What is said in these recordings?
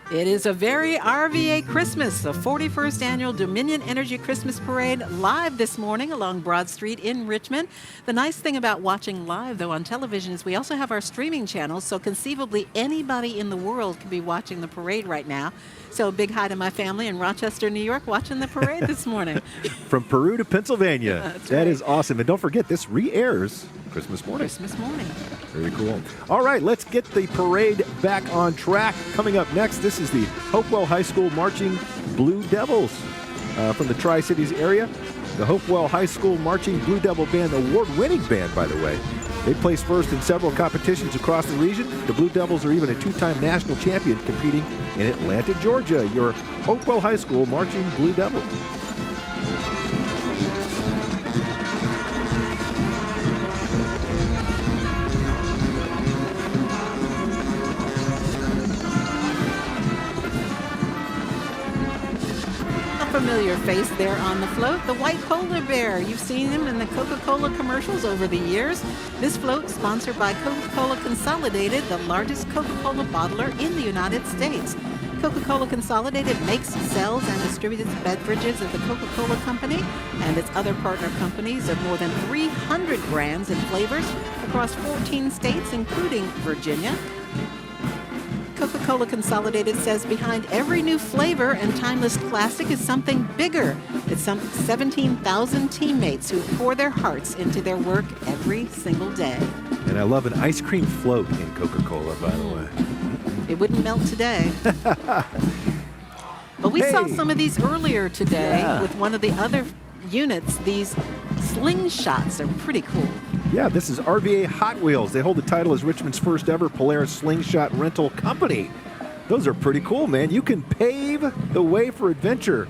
It is a very RVA Christmas, the 41st Annual Dominion Energy Christmas Parade, live this morning along Broad Street in Richmond. The nice thing about watching live, though, on television is we also have our streaming channels, so conceivably anybody in the world could be watching the parade right now. So a big hi to my family in Rochester, New York, watching the parade this morning. From Peru to Pennsylvania. That's that right. is awesome. And don't forget, this re-airs Christmas morning. Christmas morning. Very cool. All right, let's get the parade back on track. Coming up next, this is the Hopewell High School Marching Blue Devils from the Tri-Cities area. The Hopewell High School Marching Blue Devil Band, award-winning band, by the way. They placed first in several competitions across the region. The Blue Devils are even a two-time national champion competing in Atlanta, Georgia. Your Hopewell High School Marching Blue Devils. Familiar face there on the float, the white polar bear. You've seen him in the Coca-Cola commercials over the years. This float, sponsored by Coca-Cola Consolidated, the largest Coca-Cola bottler in the United States. Coca-Cola Consolidated makes, sells, and distributes beverages of the Coca-Cola Company and its other partner companies of more than 300 brands and flavors across 14 states, including Virginia. Coca-Cola Consolidated says behind every new flavor and timeless classic is something bigger. It's some 17,000 teammates who pour their hearts into their work every single day. And I love an ice cream float in Coca-Cola, by the way. It wouldn't melt today. But we saw some of these earlier today with one of the other units. These slingshots are pretty cool. Yeah, this is RVA Hot Wheels. They hold the title as Richmond's first ever Polaris slingshot rental company. Those are pretty cool, man. You can pave the way for adventure.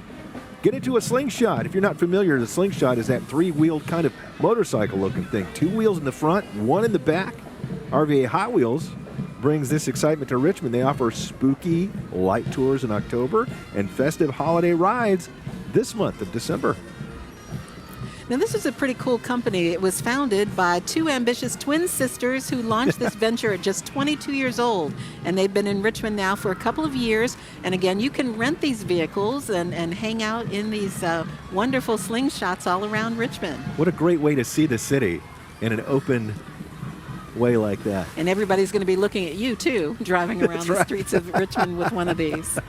Get into a slingshot. If you're not familiar, the slingshot is that three-wheeled kind of motorcycle-looking thing. Two wheels in the front, one in the back. RVA Hot Wheels brings this excitement to Richmond. They offer spooky light tours in October and festive holiday rides this month of December. Now, this is a pretty cool company. It was founded by two ambitious twin sisters who launched this venture at just 22 years old. And they've been in Richmond now for a couple of years. And again, you can rent these vehicles and hang out in these wonderful slingshots all around Richmond. What a great way to see the city in an open way like that. And everybody's going to be looking at you, too, driving around the streets of Richmond with one of these.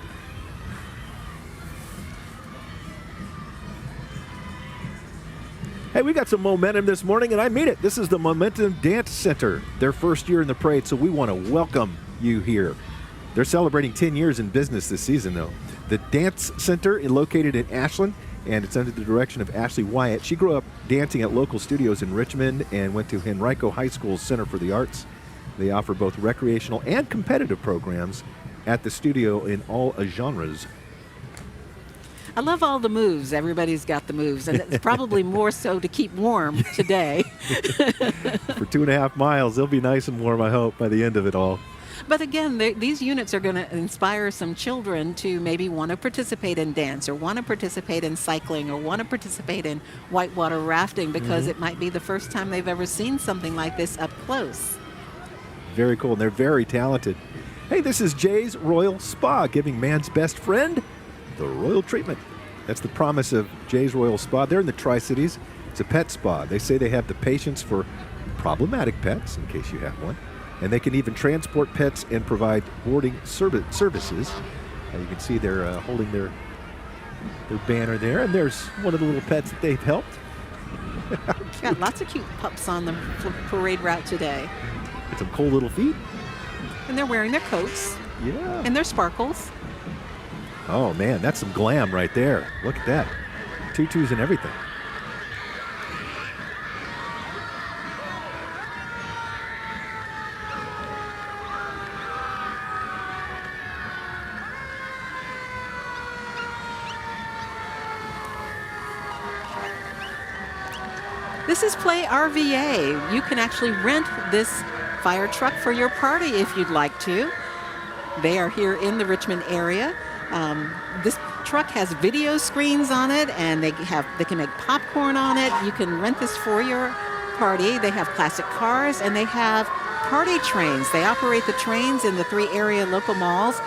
Hey, we got some momentum this morning, and I mean it. This is the Momentum Dance Center, their first year in the parade, so we want to welcome you here. They're celebrating 10 years in business this season, though. The Dance Center is located in Ashland, and it's under the direction of Ashley Wyatt. She grew up dancing at local studios in Richmond and went to Henrico High School's Center for the Arts. They offer both recreational and competitive programs at the studio in all genres. I love all the moves. Everybody's got the moves, and it's probably more so to keep warm today. For 2.5 miles, they'll be nice and warm, I hope, by the end of it all. But again, these units are going to inspire some children to maybe want to participate in dance or want to participate in cycling or want to participate in whitewater rafting because it might be the first time they've ever seen something like this up close. Very cool, and they're very talented. Hey, this is Jay's Royal Spa, giving man's best friend the royal treatment. That's the promise of Jay's Royal Spa. They're in the Tri-Cities. It's a pet spa. They say they have the patience for problematic pets, in case you have one. And they can even transport pets and provide boarding services. You can see they're holding their banner there. And there's one of the little pets that they've helped. Got lots of cute pups on the parade route today. Got some cool little feet. And they're wearing their coats. Yeah. And their sparkles. Oh, man, that's some glam right there. Look at that. Tutus and everything. This is Play RVA. You can actually rent this fire truck for your party if you'd like to. They are here in the Richmond area. This truck has video screens on it, and they can make popcorn on it. You can rent this for your party. They have classic cars, and they have party trains. They operate the trains in the 3 area local malls.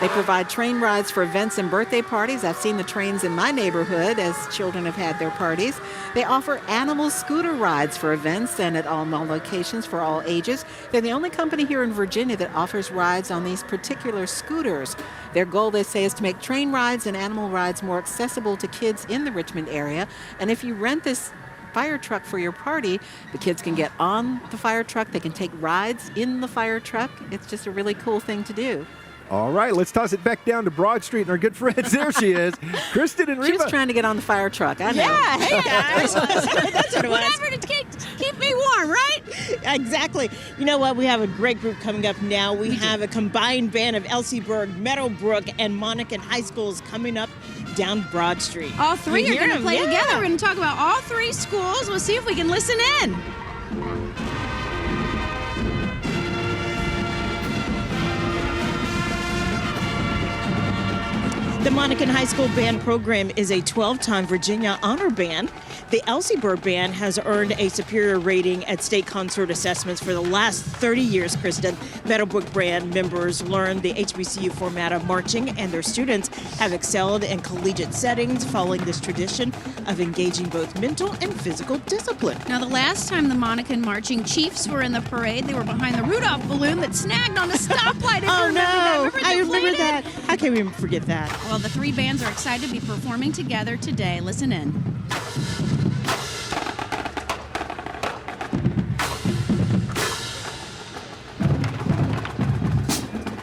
They provide train rides for events and birthday parties. I've seen the trains in my neighborhood as children have had their parties. They offer animal scooter rides for events and at all locations for all ages. They're the only company here in Virginia that offers rides on these particular scooters. Their goal, they say, is to make train rides and animal rides more accessible to kids in the Richmond area. And if you rent this fire truck for your party, the kids can get on the fire truck. They can take rides in the fire truck. It's just a really cool thing to do. All right, let's toss it back down to Broad Street and our good friends. There she is, Kristen and Reba. She was trying to get on the fire truck. I know. Yeah, hey guys. That's what it was. Whatever to keep me warm, right? Exactly. You know what? We have a great group coming up now. We have a combined band of Elsieburg, Meadowbrook, and Monacan High Schools coming up down Broad Street. All three are going to play together. Yeah. We're going to talk about all three schools. We'll see if we can listen in. The Monacan High School Band program is a 12-time Virginia Honor Band. The Elsieburg Band has earned a superior rating at state concert assessments for the last 30 years, Kristen. Meadowbrook Band members learned the HBCU format of marching, and their students have excelled in collegiate settings, following this tradition of engaging both mental and physical discipline. Now, the last time the Monacan Marching Chiefs were in the parade, they were behind the Rudolph balloon that snagged on a stoplight. Oh, no. I remember deflated? that. How can we forget that? Well, the three bands are excited to be performing together today. Listen in.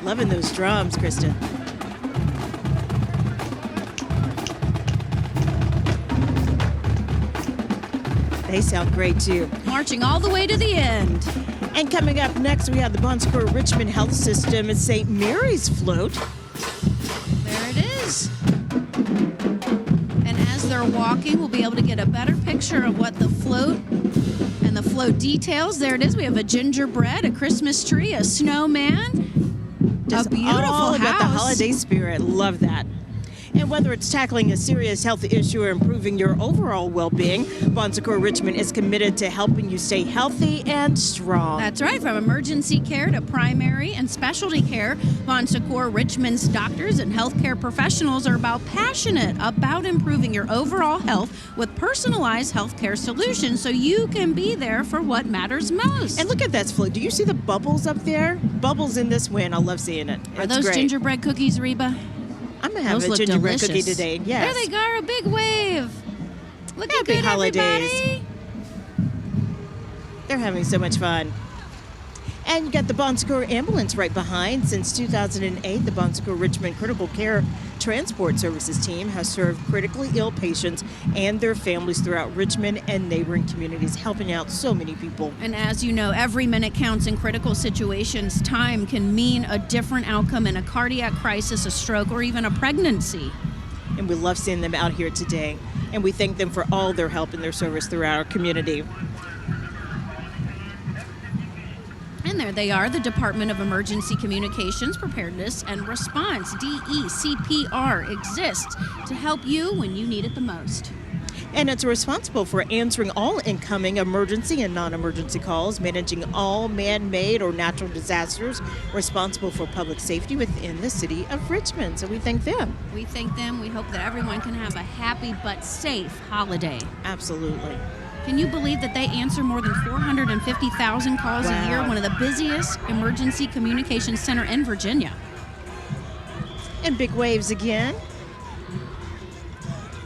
Loving those drums, Kristen. They sound great, too. Marching all the way to the end. And coming up next, we have the Secours Richmond Health System at St. Mary's float. There it is. And as they're walking, we'll be able to get a better picture of what the float and the float details. There it is. We have a gingerbread, a Christmas tree, a snowman, Just a beautiful all house. about the holiday spirit. Love that. And whether it's tackling a serious health issue or improving your overall well-being, Secours Richmond is committed to helping you stay healthy and strong. That's right. From emergency care to primary and specialty care, Secours Richmond's doctors and healthcare professionals are passionate about improving your overall health with personalized healthcare solutions so you can be there for what matters most. And look at that float. Do you see the bubbles up there? Bubbles in this wind. I love seeing it. Are It's those great. gingerbread cookies, Reba? I'm going to have Those a look gingerbread delicious. cookie today. Yes. There they go, a big wave. Look Happy at it, holidays. everybody. They're having so much fun. And you got the Secours ambulance right behind. Since 2008, the Secours Richmond Critical Care Transport Services team has served critically ill patients and their families throughout Richmond and neighboring communities, helping out so many people. And as you know, every minute counts in critical situations. Time can mean a different outcome in a cardiac crisis, a stroke, or even a pregnancy. And we love seeing them out here today. And we thank them for all their help and their service throughout our community. And there they are, the Department of Emergency Communications, Preparedness, and Response, DECPR, exists to help you when you need it the most. And it's responsible for answering all incoming emergency and non-emergency calls, managing all man-made or natural disasters, responsible for public safety within the city of Richmond. So we thank them. We thank them. We hope that everyone can have a happy but safe holiday. Absolutely. Can you believe that they answer more than 450,000 calls a year? One of the busiest emergency communications center in Virginia. And big waves again.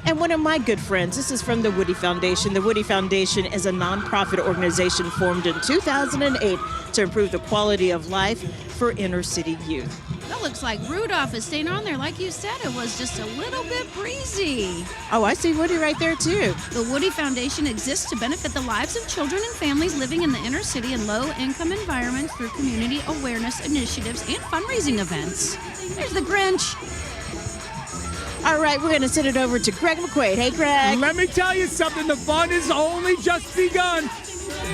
And one of my good friends, this is from the Woody Foundation. The Woody Foundation is a nonprofit organization formed in 2008 to improve the quality of life for inner city youth. That looks like Rudolph is staying on there. Like you said, it was just a little bit breezy. Oh, I see Woody right there, too. The Woody Foundation exists to benefit the lives of children and families living in the inner city and low-income environments through community awareness initiatives and fundraising events. There's the Grinch. All right, we're going to send it over to Greg McQuaid. Hey, Greg. Let me tell you something. The fun has only just begun.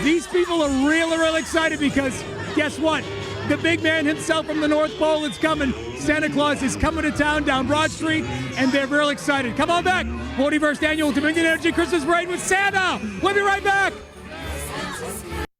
These people are really, really excited because guess what? The big man himself from the North Pole is coming. Santa Claus is coming to town down Broad Street, and they're real excited. Come on back. 41st Annual Dominion Energy Christmas Parade with Santa. We'll be right back.